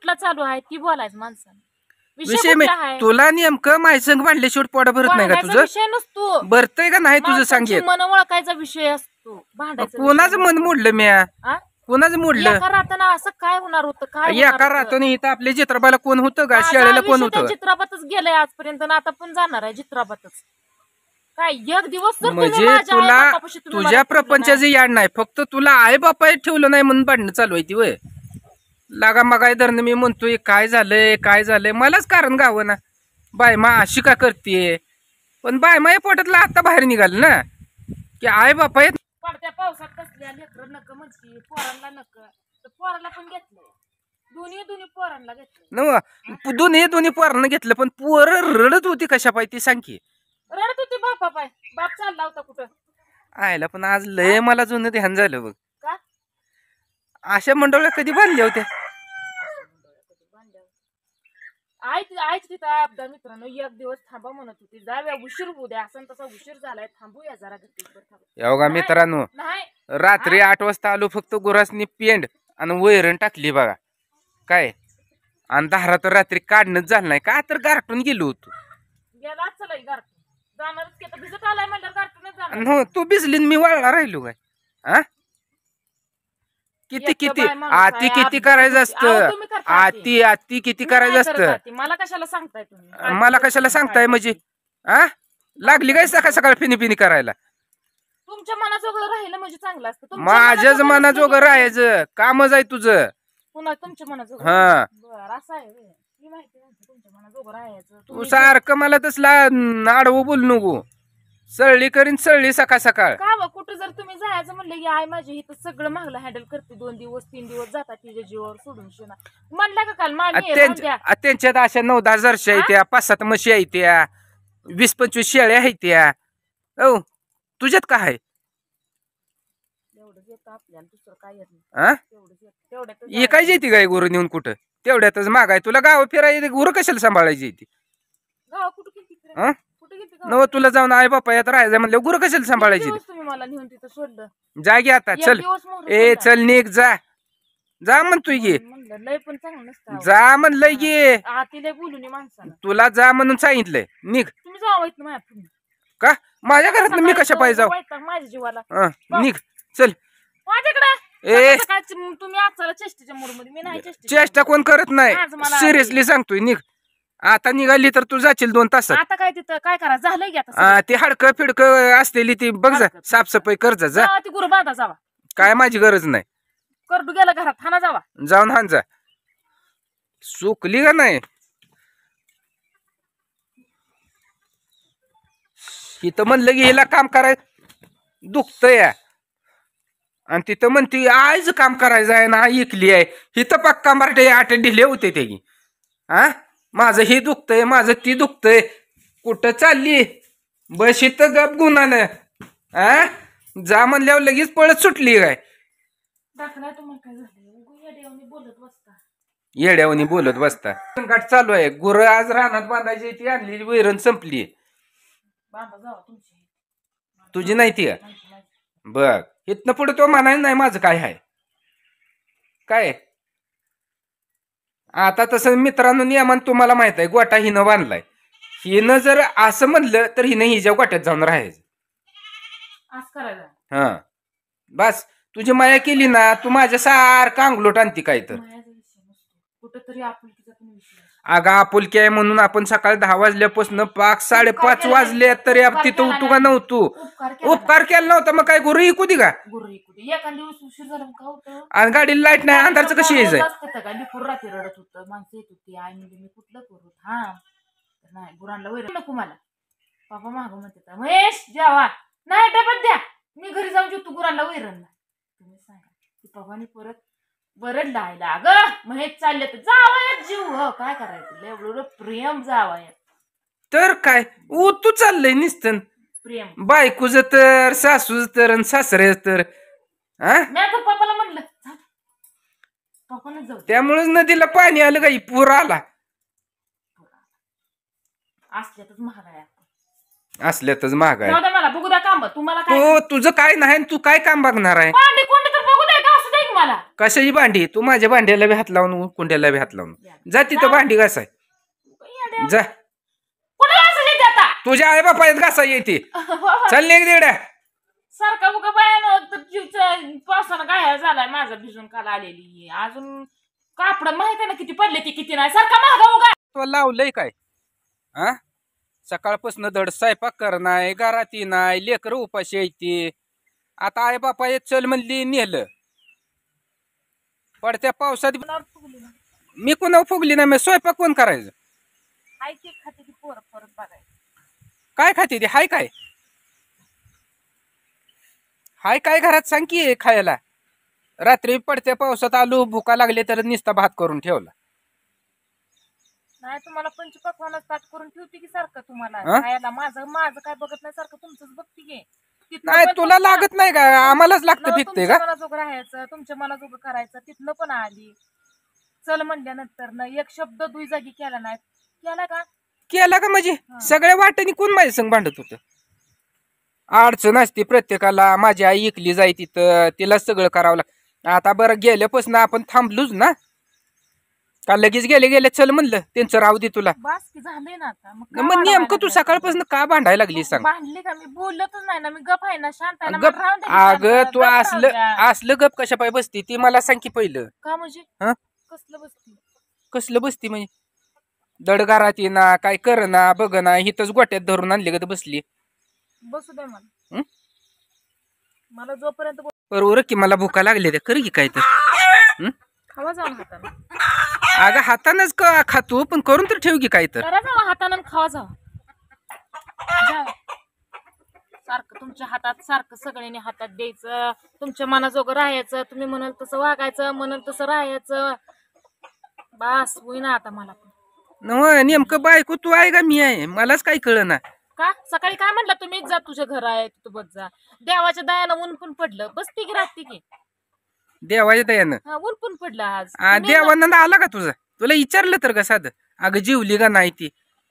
कुठला चालू आहे ती बोलायचं माणसाने. विषय तुला नेमकं माझ्या संग भांडले शेवट पोटा भरत नाही का तुझं? विषय नसतो, भरतय का नाही तुझं सांगे? मन ओळखायचा विषय असतो. भांडायचा कोणाचं मन मोडलं म्या? कोणाचं मोडलं? एका राताना असं काय होणार होतं? काय एका राताने इथं आपल्या चित्रपाला कोण होतं का? शाळेला कोण होतं? चित्राबातच गेलंय आजपर्यंत, आता पण जाणार आहे चित्राबातच. काय एक दिवस म्हणजे तुला तुझ्या प्रपंचाचं याड नाही, फक्त तुला आई बापा ठेवलं नाही म्हणून भांडणं चालू आहे ती वय. लागा मगाय धरणं मी म्हणतोय काय झालंय काय झालंय, मलाच कारण गावं ना. बायमा अशी का करते? पण बायमा या पोटातला आता बाहेर निघाल ना की आई बापा पडत्या पावसात कसल्या लेकर नक म्हणते पोरांना नक, तर पोराला पण घेतलं. दोन्ही पोरांना घेतलं. दोन्ही पोरांना घेतलं, पण पोरं रडत होती कशा पाहिजे सांग की? रडत होती बापा पाय. बाप चालला होता कुठं आयला, पण आज लय मला जुनं ध्यान झालं बघ. का अशा मंडळाला कधी बांधल्या होत्या? आईच तिथं आपदा मित्रांनो एक दिवस थांबा म्हणत होती. जाऊया उशीर होऊ द्या, असं तसा उशीर झालाय, थांबूया जरा. एवढा मित्रांनो रात्री 8 वाजता आलो, फक्त गुरासनी पेंड आणि वैरण टाकली बघा काय. आणि धारा तर रात्री काढणंच झालं नाही का, तर गारटून गेलो होतो. गेला चला गारटून जाणारच की, भिजत आलाय म्हणल्यावर गारटूनच जाणार. तू भिजली मी वाळला राहिलो काय? हा किती किती आती किती करायचं असतं? आती किती करायचं असतं? मला कशाला सांगताय तुम्ही? मला कशाला सांगताय म्हणजे? हा लागली काय सकाळ सकाळ फिनी करायला? तुमच्या मनाजोगं राहिलं म्हणजे चांगलं असतं. माझ्याच मनाजोगं राहायचं कामच आहे तुझं. पुन्हा तुमच्या मनाजोगं हा असं आहे माहिती नव्हतं तुमच्या मनाजोगं राहायचं. तू सारखं मला तसला आडवं बोल नको. सळली करीन सळली सकाळ सकाळ. का कुठं जर तुम्ही जायचं म्हणलं की आई माझी इथं सगळं मागलं हँडल करते, 2 दिवस 3 दिवस जातात तिच्या जीवावर सोडून शिना म्हणलं का काल त्यांच्यात अशा 9-10 जर्शी आहेत त्या, 5-7 म्हशी आहेत त्या, 20-25 शेळ्या आहेत त्या. हो तुझ्यात काय आहे? एवढंच येतं आपल्याला, दुसरं काय येत नाही. तेवढ्यात काय येते गाय गुरु नेऊन कुठं? तेवढ्यातच मागाय तुला गाव फिरायची, गुरु कशाला सांभाळायची ती? गाव कुठं नव तुला जाऊन आई बापा यात राहायचं म्हणलं, गुरु कशाला सांभाळायची? तुम्ही मला नेऊन तिथं सोडलं. जा गे आता चल. चल निघ जा. जा म्हणतोय गे. लय पण चांगलं नसतं. जा म्हणलंय गे. आतीला बोलून माणसाला तुला जा म्हणून सांगितलंय. निघ. तुम्ही जावायत माझ्या का माझ्या घरात मी कशा पाहिजे जाऊ? माझ्या जीवाला निघ चल माझ्याकडे. तुम्ही आजचा चेष्टेच्या मूडमध्ये, मी नाही चेष्टा कोण करत नाही, सिरियसली सांगतोय. निघ आता. निघाली तर तू जाशील 2 तासात. आता काय तिथं काय करा झालंय की आता ती हडकं फिडकं असलेली ती बघ जा, साफसफाई कर जा. ती गुरु बांधा जावा, काय माझी गरज नाही. करडू गेला घरात हाना जावा, जाऊन हान जा. चुकली का नाही? इथं म्हणलं की हिला काम करायचं दुखतंय, आणि तिथं म्हणते आज काम करायचं आहे ना, ऐकली आहे. हिथं पक्का मराठी 8 ढिले होते ते. हा माझं हे दुखतंय, माझं ती दुखतंय. कुठं चालली? बस इथं गप गुणानं. हा जा म्हणल्यावर लगेच पळत सुटली काय? येड्यावनी बोलत बसता. संकट चालू आहे. गुरं आज रानात बांधायची, ती आणलेली वैरण संपली. तुझी नाही ती बघ. इथनं पुढे तो म्हणाय नाही माझं काय आहे काय. आता तसं मित्रांनो नियमन तुम्हाला माहित आहे, गोटा हिनं बांधलाय. हिनं जर असं म्हणलं तर हिनं हिच्या गोट्यात जाऊन राहायचं. हा बस तुझी माया केली ना, तू माझ्या सारखं अंगलोट आणती काय तर. अगं आपुलकी आहे म्हणून आपण सकाळी 10 वाजल्यापासून पाक 5:30 वाजले तरी तिथं उठू का नव्हतो? उपकार केला नव्हता मग काय गुरु इकू दे का? आणि गाडीला लाईट नाही, अंधारचं कशी यायचंय? रडत होतं, माणसं येत होती. आई म्हणजे मी कुठलं करू? हा नाही गुरांना वैरण नको मला. बाबा मागं म्हणते महेश जेवा नाही डबत द्या, मी घरी जाऊन जेवतो गुरांना वैरण. तुम्ही सांगा की पप्पानी परत बरं लायला ग महेश चालले तर जावयात जीव. काय करायचं? एवढं प्रेम जावयात तर काय तू चाललंय निस्तन प्रेम. बायकोच तर, सासूच तर, आणि सासऱ्याच तर. मी तर पप्पाला म्हणलं पप्पाने जाऊ. त्यामुळेच नदीला पाणी आलं काही, पूर आला. असल्यातच महागाय, असल्यातच महागाय. मला बघू द्या काम. तुम्हाला काय तुझं काय नाही, तू काय काम बघणार आहे? कोणते तर बघू द्या का असं तुम्हाला कशाची भांडी तू माझ्या भांड्याला बी हात लावून कुंड्याला बी हात लावून जा तिथं भांडी घासाय जा कुठे असं येते आता तुझ्या आई बापा घासा येते चल निघ देड्या सारखा बुका बायानं पावसानं गाया झालाय माझा भिजून काल आलेली अजून कापड माहित आहे ना किती पडले ती किती नाही सारखा महागा उगा तो लावलंय काय हा सकाळपासून धड स्वयंपाक करणार घराती नाही लेकर उपाशी यायची आता आई बापा चल म्हणली नेलं पडत्या पावसात मी कोणावर फुगली ना मी स्वयंपाक कोण करायचं हाय ते खाते ती पोरं परत बघायचं काय खाते ती हाय काय हाय काय घरात सांग की खायला रात्री पडत्या पावसात आलू भुका लागले तर नुसता भात करून ठेवला नाही तुम्हाला पंचपक्वानच ताट करून ठेवते की सारखं तुम्हाला हं? खायला माझं काय बघत नाही सारखं तुमचंच बघते की तिथनं नाही पण तुला तुमच्या- लागत नाही का आम्हालाच लागतं न, फिकते तुमच्या का मनाजोगं राहायचं तुमच्या मनाजोगं करायचं तिथनं पण आली चल म्हणल्यानंतर ना एक शब्द दुई जागी केला नाही केला का केला का म्हणजे हं. सगळ्या वाटेने कोण माझ्या संग भांडत होतं अडचण असते प्रत्येकाला माझी आई इकली जाई तिथं तिला सगळं करावं लागतं आता बरं गेल्यापासून आपण थांबलोच ना का लगेच गेले चल म्हणलं त्यांचं राहू दे तुला बास की झालंय ना आता मग का मग नेमकं वाढवायला तू लागलं? सकाळपासून का भांडायला लागली सांग भांडली का मी बोलतच नाही ना मी गप आहे ना शांत आहे ना गप मला राहून द्या की अगं शांत. तू गप राहू असलं द्या. असलं गप कशा पाय बसती ती मला सांग की पहिलं का म्हणजे हं? कसलं बसती कसलं बसती म्हणजे दडगारात येना काय करना बघना हिथंच गोट्यात धरून आणली का बसली बसू दे मला हं? मला जोपर्यंत बरोबर की मला भुका लागले त्या कर की काय तर हं? खावा जाऊन हातानं अगं हातानच का खातो पण करून तर ठेव की काय तर करा जावा हातानं आणि खावा जावा सारखं तुमच्या हातात सारखं सगळ्यांनी हातात द्यायचं तुमच्या मनाजोगं राहायचं तुम्ही म्हणाल तसं वागायचं म्हणाल तसं राहायचं बास होईना आता मला पण नव नेमकं बायको तू आहे का मी आहे मलाच काही कळना का सकाळी काय म्हणला तुम्ही जा तुझ्या घर आहे तू बस जा देवाच्या दयानं ऊन पण पडलं बसती की राहते की देवाच्या दयानं हा, ऊन पण पडलं आज तुम्ही देवानंद आला का तुझा तुला विचारलं तर का साधं अगं जीवली का नाही ती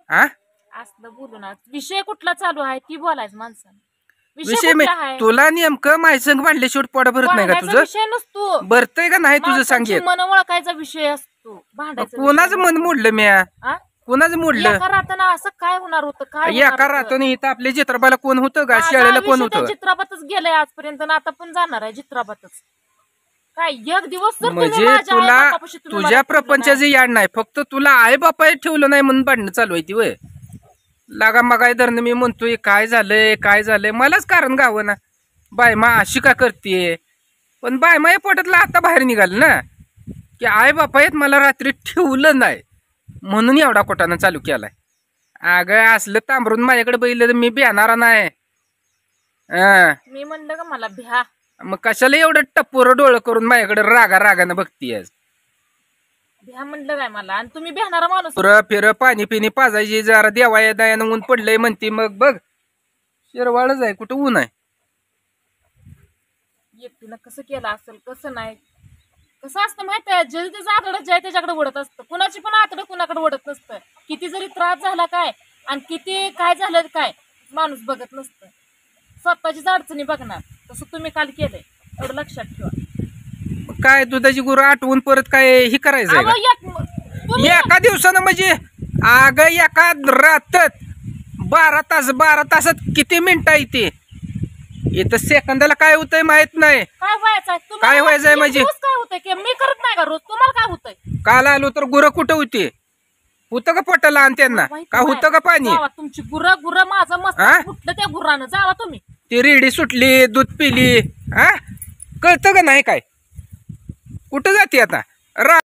हा असलं बोलू ना विषय कुठला चालू आहे ती बोलायचं माणसानं विषय कुठला आहे तुला नेमकं माझ्या संग भांडले शेवट पोट भरत नाही का भांडायचा तुझं विषय नसतो भरतय का नाही तुझं माणसाची सांगेल मन ओळखायचा विषय असतो भांडायचा कोणाचं मन मोडलं म्या हा? कोणाचं मोडलं एका राताना असं काय होणार होतं काय होणार एका होतं? राहतो इथं आपल्या चित्रपाला कोण होतं का माझा शाळेला कोण आयुष्य त्या होतं चित्राबातच गेलंय आजपर्यंत आणि आता पण जाणार आहे चित्राबातच काय एक दिवस जर तुम्ही म्हणजे माझ्या तुला आईबापापाशी तुम्ही मला तुझ्या ठेवलं प्रपंचाचं याड नाही फक्त तुला आई बापा ठेवलं नाही म्हणून भांडणं चालू आहे ती वय लागा मगाय धरणं मी म्हणतोय काय झालंय मलाच कारण गावं ना बायमा अशी का करते पण बायमा या पोटातला आता बाहेर निघाल ना की आई बापा आहेत मला रात्री ठेवलं नाही म्हणून एवढा कोटानं चालू केलाय अगं असलं तांबरून माझ्याकडे बघितलं तर मी बिहाणारा नाही मी म्हणलं का मला भ्या मग कशाला एवढं टप्पोर डोळं करून माझ्याकडे रागानं बघतीयस भ्या म्हणलं काय मला आणि तुम्ही भ्यानारा माणूस फिर पाणी पिणी पाजायची जरा देवाया दयानं ऊन पडलंय म्हणते मग बघ शिरवाळच आहे कुठं ऊन आहे एकटीनं कसं केलं असेल कसं नाही कसं असतं माहिती आहे जे त्याचं आतडं जय त्याच्याकडे ओढत असतं कुणाची पण आतडं कुणाकडे ओढत नसतं किती जरी त्रास झाला काय आणि किती काय झालं काय माणूस बघत नसतं स्वतःचीच अडचणी बघणार तसं तुम्ही काल केलंय एवढं लक्षात ठेवा काय दुधाची गुरु आठवून परत काय हे करायचंय अहो, का? तुम्ही एका दिवसानं म्हणजे अगं एका रातात 12 तासात किती मिनिटं येते इथं सेकंदाला काय होतंय माहित नाही काय व्हायचं काय व्हायचंय म्हणजे? काय होतंय की मी करत नाही का रोज तुम्हाला काय होतंय काल आलो तर गुरं कुठं होती होतं का पोटाला आणि त्यांना का होतं का पाणी जावा तुमची गुरं माझं मस्त हा? कुठलं त्या गुरानं जावा तुम्ही ती रेडी सुटली दूध पिली हा कळतं का नाही काय कुठं जाते आता